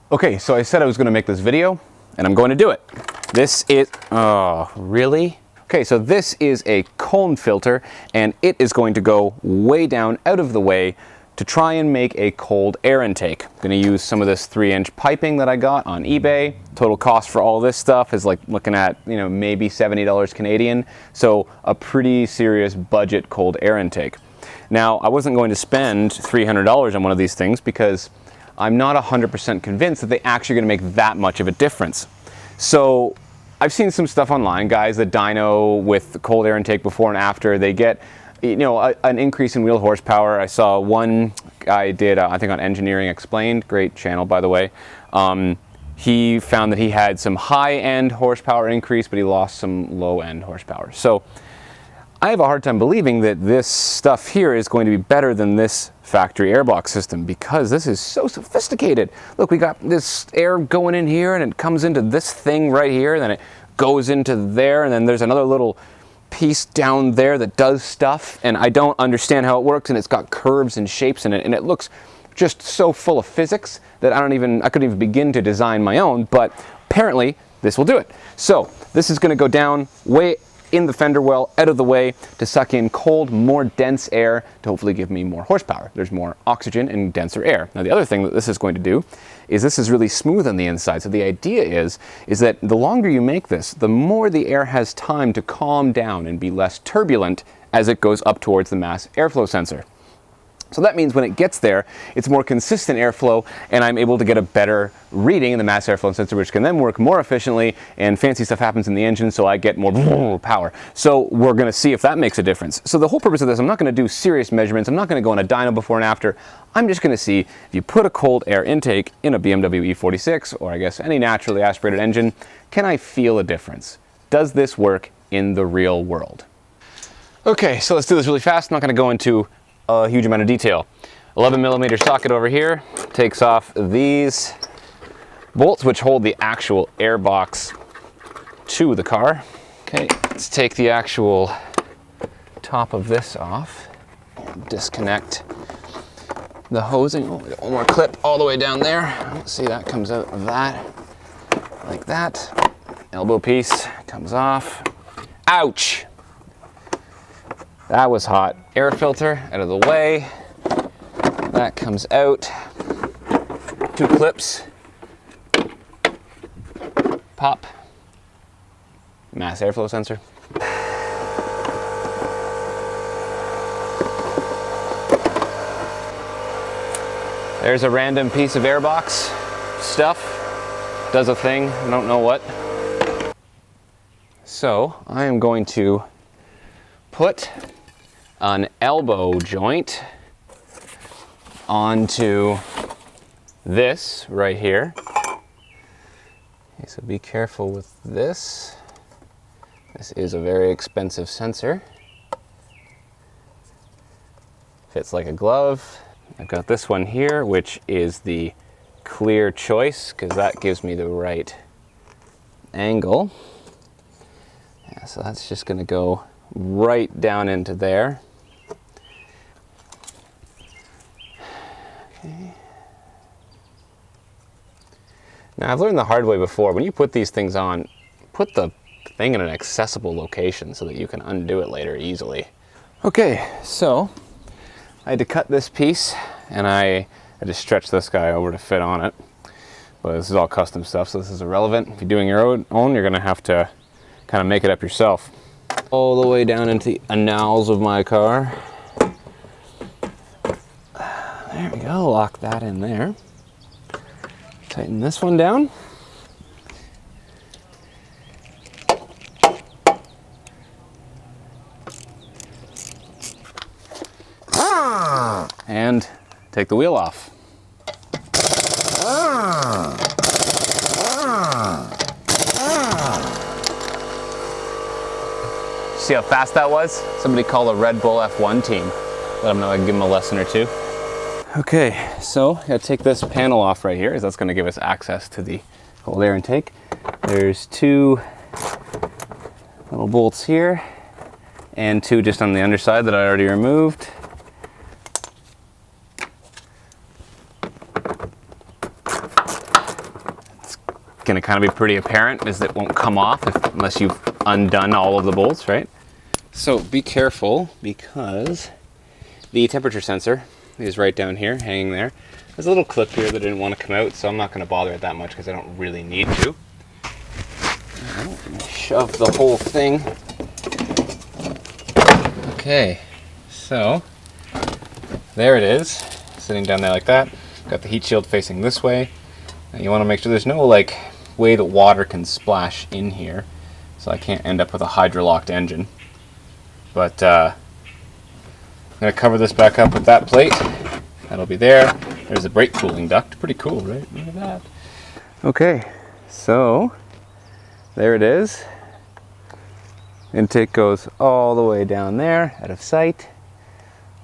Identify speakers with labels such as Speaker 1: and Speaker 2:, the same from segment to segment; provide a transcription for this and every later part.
Speaker 1: Okay, so I said I was going to make this video, and I'm going to do it. This is, oh, really? Okay, so this is a cone filter, and it is going to go way down out of the way to try and make a cold air intake. I'm going to use some of this 3-inch piping that I got on eBay. Total cost for all this stuff is like looking at, you know, maybe $70 Canadian. So a pretty serious budget cold air intake. Now, I wasn't going to spend $300 on one of these things because I'm not 100% convinced that they actually going to make that much of a difference. So I've seen some stuff online, guys that dyno with the cold air intake before and after. They get, you know, an increase in wheel horsepower. I saw one guy did, I think on Engineering Explained, great channel by the way. He found that he had some high-end horsepower increase, but he lost some low-end horsepower. So I have a hard time believing that this stuff here is going to be better than this factory airbox system because this is so sophisticated. Look, we got this air going in here and it comes into this thing right here, and then it goes into there, and then there's another little piece down there that does stuff, and I don't understand how it works, and it's got curves and shapes in it, and it looks just so full of physics that I couldn't even begin to design my own, but apparently this will do it. So this is going to go down way in the fender well, out of the way, to suck in cold, more dense air to hopefully give me more horsepower. There's more oxygen and denser air. Now the other thing that this is going to do is this is really smooth on the inside. So the idea is that the longer you make this, the more the air has time to calm down and be less turbulent as it goes up towards the mass airflow sensor. So that means when it gets there, it's more consistent airflow, and I'm able to get a better reading in the mass airflow sensor, which can then work more efficiently, and fancy stuff happens in the engine, so I get more power. So we're going to see if that makes a difference. So the whole purpose of this, I'm not going to do serious measurements. I'm not going to go on a dyno before and after. I'm just going to see if you put a cold air intake in a BMW E46, or I guess any naturally aspirated engine, can I feel a difference? Does this work in the real world? Okay, so let's do this really fast. I'm not going to go into a huge amount of detail. 11mm socket over here takes off these bolts which hold the actual air box to the car. Okay, let's take the actual top of this off and disconnect the hosing. Oh, we got one more clip all the way down there. Let's see, that comes out of that like that. Elbow piece comes off. Ouch! That was hot. Air filter out of the way. That comes out. 2 clips. Pop. Mass airflow sensor. There's a random piece of airbox stuff. Does a thing, I don't know what. So I am going to put an elbow joint onto this right here. Okay, so be careful with this. This is a very expensive sensor. Fits like a glove. I've got this one here, which is the clear choice, because that gives me the right angle. Yeah, so that's just going to go right down into there. Okay. Now I've learned the hard way before, when you put these things on, put the thing in an accessible location so that you can undo it later easily. Okay, so I had to cut this piece, and I had to stretch this guy over to fit on it. But this is all custom stuff, so this is irrelevant. If you're doing your own, you're gonna have to kind of make it up yourself. All the way down into the annals of my car. There we go, lock that in there. Tighten this one down. And take the wheel off. See how fast that was? Somebody call a Red Bull F1 team. Let them know I can give them a lesson or two. Okay, so I gotta take this panel off right here, as that's gonna give us access to the cold air intake. There's 2 little bolts here, and 2 just on the underside that I already removed. going to kind of be pretty apparent, is that it won't come off unless you've undone all of the bolts, right? So be careful, because the temperature sensor is right down here, hanging there. There's a little clip here that I didn't want to come out, so I'm not going to bother it that much because I don't really need to. Shove the whole thing. Okay, so there it is, sitting down there like that. Got the heat shield facing this way. And you want to make sure there's no like way that water can splash in here, so I can't end up with a hydrolocked engine. But I'm going to cover this back up with that plate. That'll be there. There's a brake cooling duct. Pretty cool, right? Look at that. Okay, so there it is. Intake goes all the way down there, out of sight.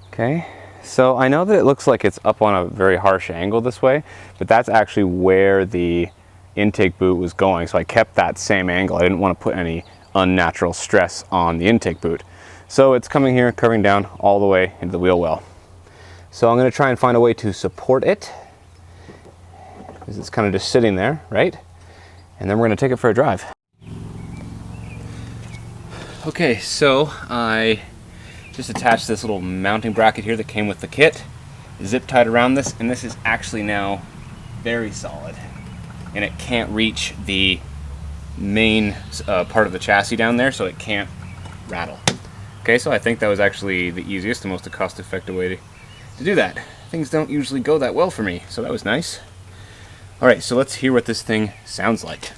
Speaker 1: Okay, so I know that it looks like it's up on a very harsh angle this way, but that's actually where the intake boot was going, so I kept that same angle. I didn't want to put any unnatural stress on the intake boot. So it's coming here, covering down all the way into the wheel well. So I'm going to try and find a way to support it, because it's kind of just sitting there, right? And then we're going to take it for a drive. Okay, so I just attached this little mounting bracket here that came with the kit, zip tied around this, and this is actually now very solid, and it can't reach the main part of the chassis down there, so it can't rattle. Okay, so I think that was actually the easiest, the most cost-effective way to do that. Things don't usually go that well for me, so that was nice. Alright, so let's hear what this thing sounds like.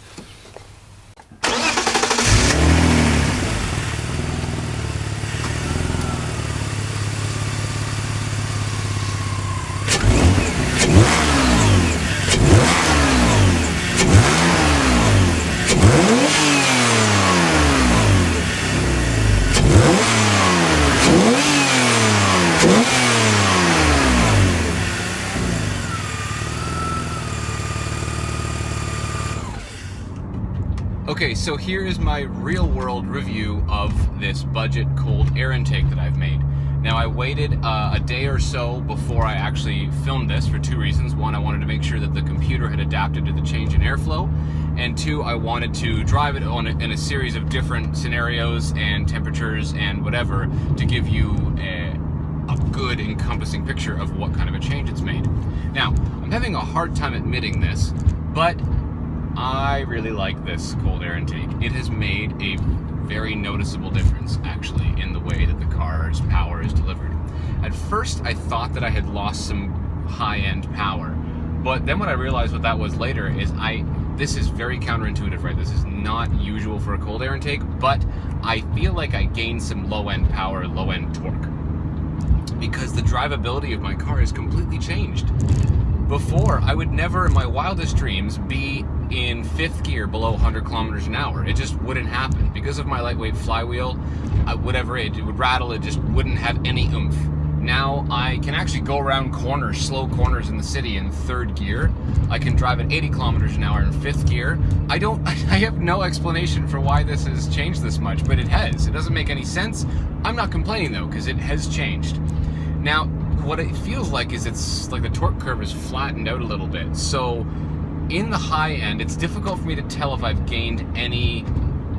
Speaker 1: Okay, so here is my real-world review of this budget cold air intake that I've made. Now, I waited a day or so before I actually filmed this for two reasons. One, I wanted to make sure that the computer had adapted to the change in airflow, and two, I wanted to drive it in a series of different scenarios and temperatures and whatever to give you a good encompassing picture of what kind of a change it's made. Now, I'm having a hard time admitting this, but I really like this cold air intake. It has made a very noticeable difference, actually, in the way that the car's power is delivered. At first, I thought that I had lost some high-end power, but then what I realized what that was later is this is very counterintuitive, right? This is not usual for a cold air intake, but I feel like I gained some low-end power, low-end torque, because the drivability of my car has completely changed. Before, I would never in my wildest dreams be in fifth gear below 100 kilometers an hour. It just wouldn't happen. Because of my lightweight flywheel, whatever, it would rattle, it just wouldn't have any oomph. Now I can actually go around corners, slow corners in the city in third gear. I can drive at 80 kilometers an hour in fifth gear. I have no explanation for why this has changed this much, but it has. It doesn't make any sense. I'm not complaining though, because it has changed. Now, what it feels like is it's like the torque curve is flattened out a little bit. So in the high end, it's difficult for me to tell if I've gained any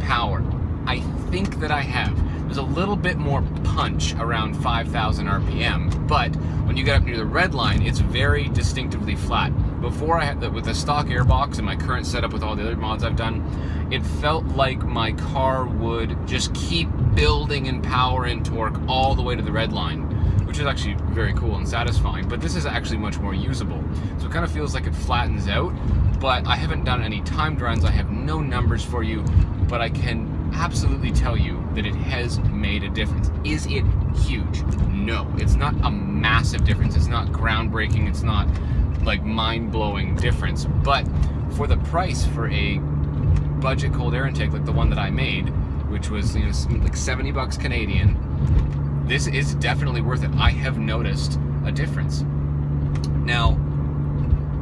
Speaker 1: power. I think that I have. There's a little bit more punch around 5,000 RPM, but when you get up near the red line, it's very distinctively flat. Before I had with the stock airbox and my current setup with all the other mods I've done, it felt like my car would just keep building in power and torque all the way to the red line, which is actually very cool and satisfying, but this is actually much more usable. So it kind of feels like it flattens out, but I haven't done any timed runs. I have no numbers for you, but I can absolutely tell you that it has made a difference. Is it huge? No, it's not a massive difference. It's not groundbreaking. It's not like mind-blowing difference, but for the price for a budget cold air intake like the one that I made, which was like 70 bucks Canadian, this is definitely worth it. I have noticed a difference. Now,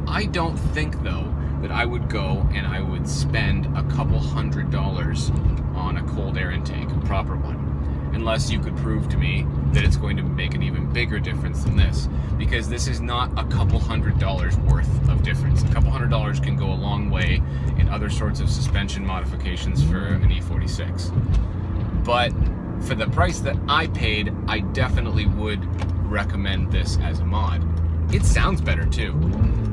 Speaker 1: I don't think though that I would go and I would spend a couple $100 on a cold air intake, a proper one. unless you could prove to me that it's going to make an even bigger difference than this. Because this is not a couple $100 worth of difference. A couple $100 can go a long way in other sorts of suspension modifications for an E46. But for the price that I paid, I definitely would recommend this as a mod. It sounds better too.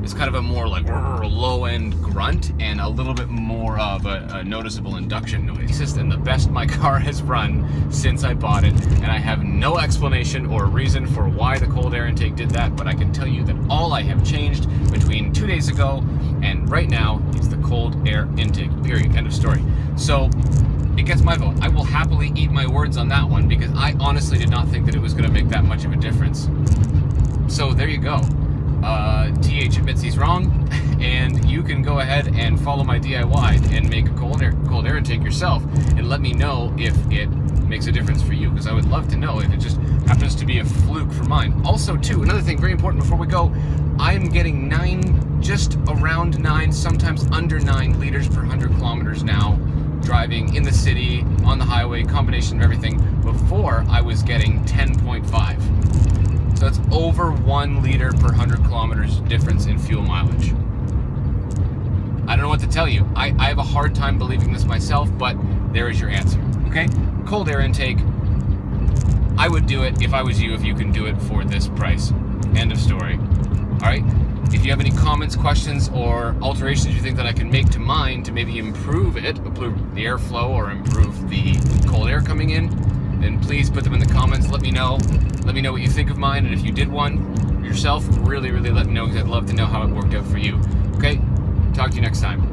Speaker 1: It's kind of a more like low-end grunt and a little bit more of a noticeable induction noise. It's the best my car has run since I bought it, and I have no explanation or reason for why the cold air intake did that, but I can tell you that all I have changed between 2 days ago and right now is the cold air intake, period, end of story. So it gets my vote. I will happily eat my words on that one because I honestly did not think that it was going to make that much of a difference. So there you go. TH admits he's wrong, and you can go ahead and follow my DIY and make a cold air intake yourself and let me know if it makes a difference for you, because I would love to know if it just happens to be a fluke for mine. Also too, another thing very important before we go, I'm getting just around 9, sometimes under 9 liters per 100 kilometers now, driving in the city, on the highway, combination of everything. Before I was getting 10.5. So it's over 1 liter per 100 kilometers difference in fuel mileage. I don't know what to tell you. I have a hard time believing this myself, but there is your answer, okay? Cold air intake, I would do it if I was you, if you can do it for this price. End of story. All right? If you have any comments, questions, or alterations you think that I can make to mine to maybe improve it, improve the airflow or improve the cold air coming in, then please put them in the comments. Let me know. Let me know what you think of mine, and if you did one yourself, really, really let me know, because I'd love to know how it worked out for you. Okay? Talk to you next time.